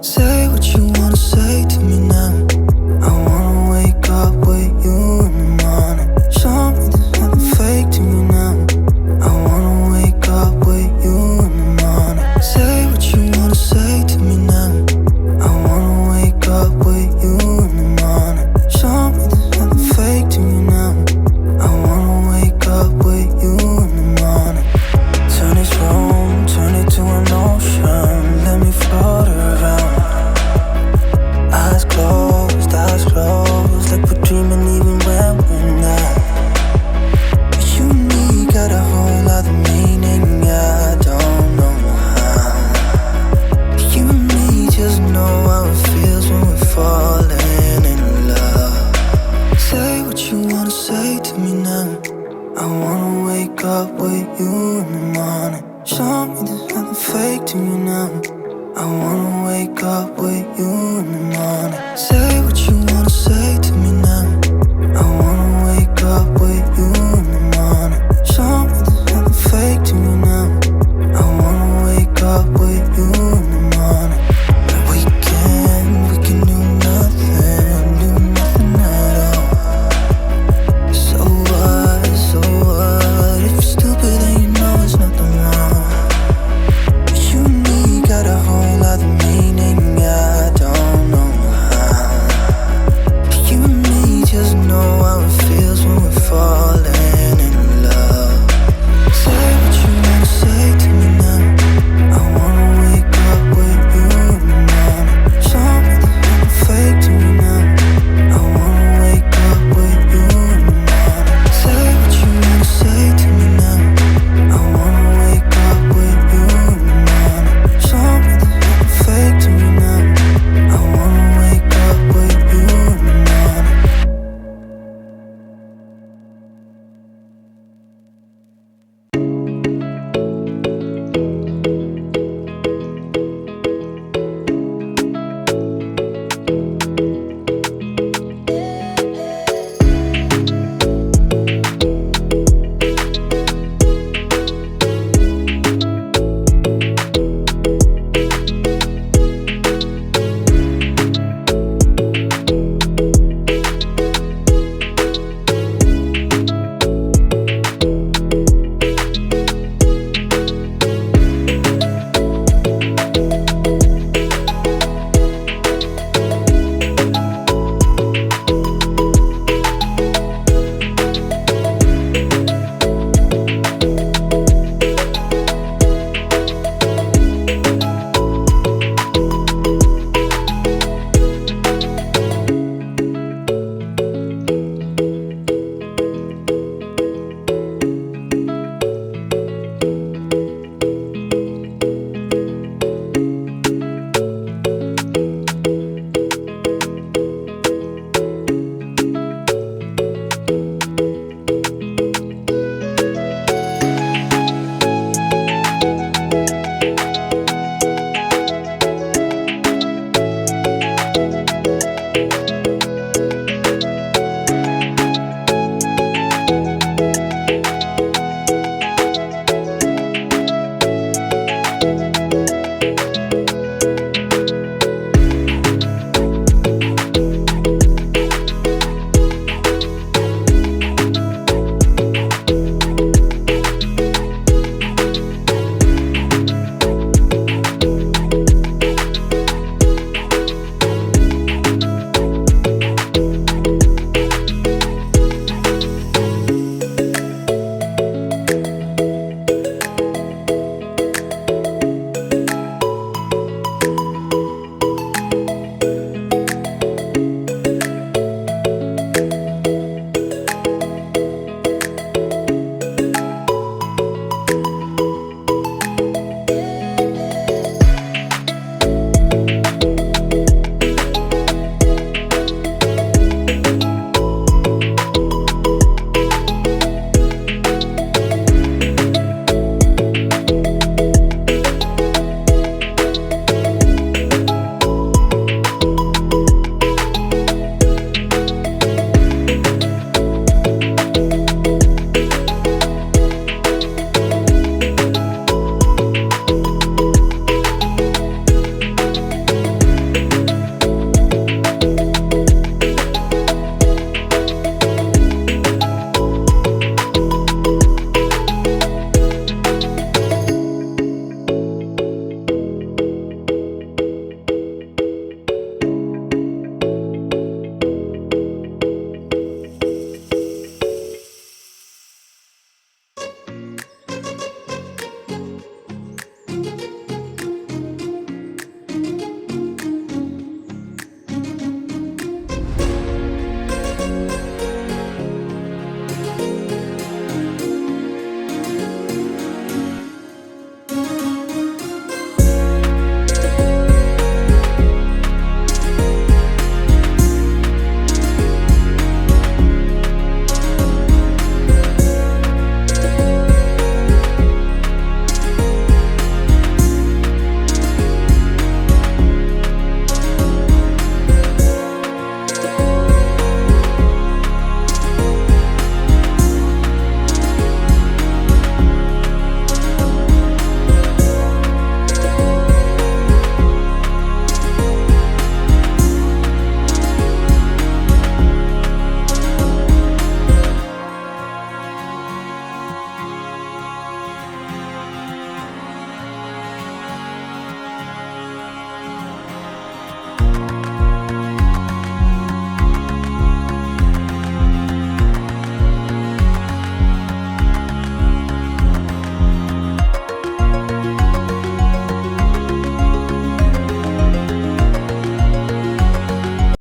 Say what you wanna say to me now. I wanna wake up with you in the morning. Show me there's nothing fake to me now. I wanna wake up with you in the morning. Say what you wanna say to me now. I wanna wake up with you in the morning. Show me there's nothing fake to me now. I wanna wake up with you in the morning. Turn this room, turn it to an ocean. Let me float around. Eyes closed, like we're dreaming even when we're not. You and me got a whole other meaning, I don't know how. You and me just know how it feels when we're falling in love. Say what you wanna say to me now. I wanna wake up with you in the morning. Show me there's nothing fake to me now. I wanna wake up with you in the morning. Say what you wanna say to me